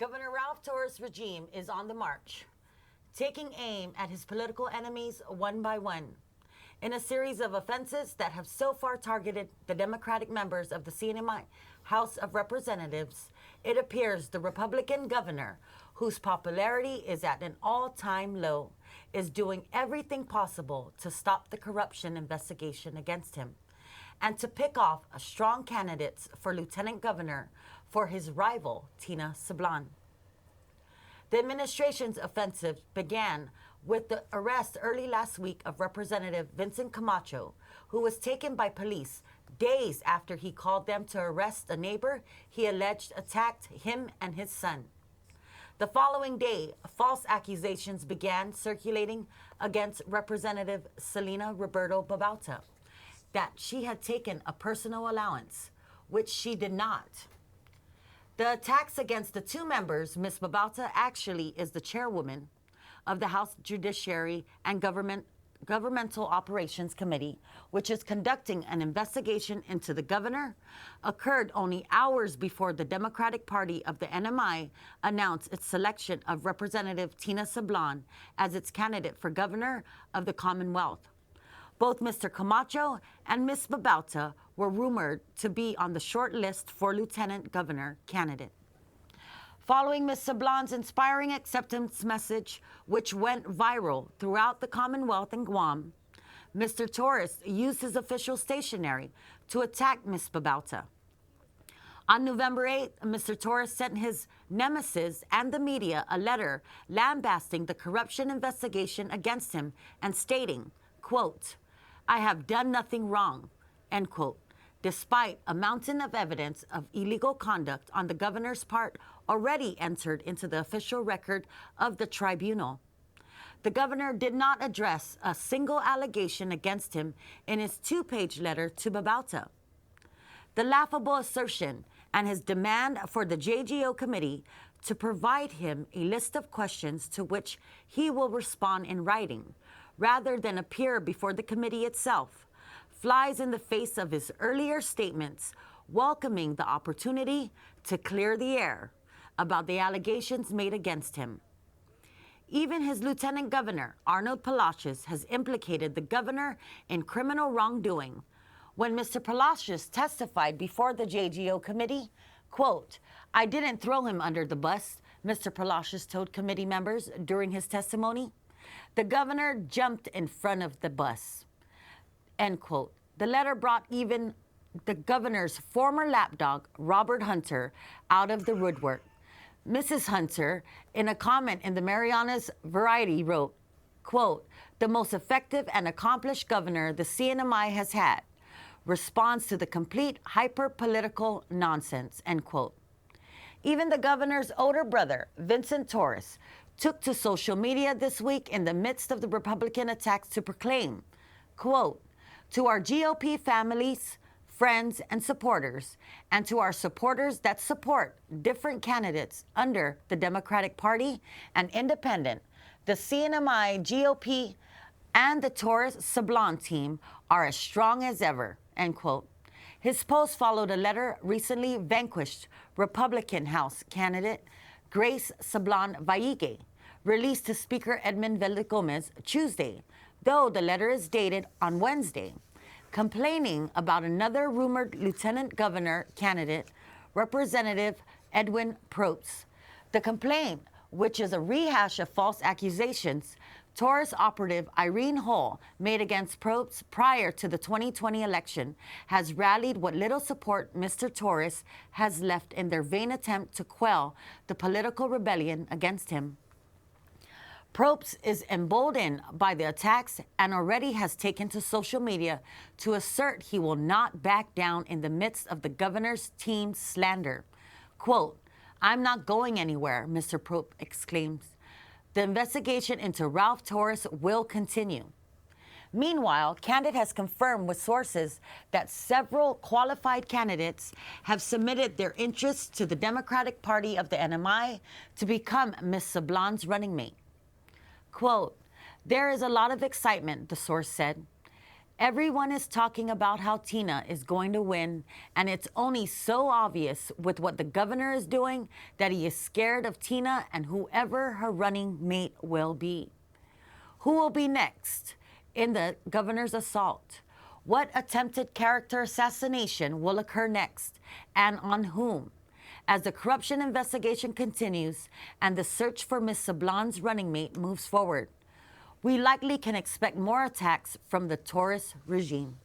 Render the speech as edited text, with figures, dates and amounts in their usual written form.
Governor Ralph Torres' regime is on the march, taking aim at his political enemies one by one. In a series of offenses that have so far targeted the Democratic members of the CNMI House of Representatives, it appears the Republican governor, whose popularity is at an all-time low, is doing everything possible to stop the corruption investigation against him and to pick off strong candidates for lieutenant governor for his rival, Tina Sablan. The administration's offensive began with the arrest early last week of Representative Vincent Camacho, who was taken by police days after he called them to arrest a neighbor he alleged attacked him and his son. The following day, false accusations began circulating against Representative Selena Roberto Babauta that she had taken a personal allowance, which she did not. The attacks against the two members, Ms. Babauta actually is the chairwoman of the House Judiciary and Governmental Operations Committee, which is conducting an investigation into the governor, occurred only hours before the Democratic Party of the NMI announced its selection of Representative Tina Sablan as its candidate for governor of the Commonwealth. Both Mr. Camacho and Ms. Babauta were rumored to be on the short list for lieutenant governor candidate. Following Ms. Sablan's inspiring acceptance message, which went viral throughout the Commonwealth and Guam, Mr. Torres used his official stationery to attack Ms. Babauta. On November 8th, Mr. Torres sent his nemesis and the media a letter lambasting the corruption investigation against him and stating, quote, "I have done nothing wrong," end quote, despite a mountain of evidence of illegal conduct on the governor's part already entered into the official record of the tribunal. The governor did not address a single allegation against him in his two-page letter to Babauta. The laughable assertion and his demand for the JGO committee to provide him a list of questions to which he will respond in writing, rather than appear before the committee itself, flies in the face of his earlier statements welcoming the opportunity to clear the air about the allegations made against him. Even his lieutenant governor, Arnold Palacios, has implicated the governor in criminal wrongdoing. When Mr. Palacios testified before the JGO committee, quote, "I didn't throw him under the bus," Mr. Palacios told committee members during his testimony. "The governor jumped in front of the bus," end quote. The letter brought even the governor's former lapdog, Robert Hunter, out of the woodwork. Mrs. Hunter, in a comment in the Mariana's Variety, wrote, quote, "The most effective and accomplished governor the CNMI has had responds to the complete hyper-political nonsense," end quote. Even the governor's older brother, Vincent Torres, took to social media this week in the midst of the Republican attacks to proclaim, quote, "To our GOP families, friends, and supporters, and to our supporters that support different candidates under the Democratic Party and independent, the CNMI, GOP, and the Torres Sablan team are as strong as ever," end quote. His post followed a letter recently vanquished Republican House candidate Grace Sablan Vallige, released to Speaker Edmund Valdez Tuesday, though the letter is dated on Wednesday, complaining about another rumored lieutenant governor candidate, Representative Edwin Probst. The complaint, which is a rehash of false accusations Torres operative Irene Hull made against Probst prior to the 2020 election, has rallied what little support Mr. Torres has left in their vain attempt to quell the political rebellion against him. Probst is emboldened by the attacks and already has taken to social media to assert he will not back down in the midst of the governor's team's slander. Quote, "I'm not going anywhere," Mr. Probst exclaims. The investigation into Ralph Torres will continue. Meanwhile, Kandit has confirmed with sources that several qualified candidates have submitted their interests to the Democratic Party of the NMI to become Ms. Sablan's running mate. Quote, "There is a lot of excitement," the source said. Everyone is talking about how Tina is going to win, and it's only so obvious with what the governor is doing that he is scared of Tina and whoever her running mate will be. Who will be next in the governor's assault? What attempted character assassination will occur next, and on whom? As the corruption investigation continues and the search for Ms. Sablan's running mate moves forward, we likely can expect more attacks from the Torres regime.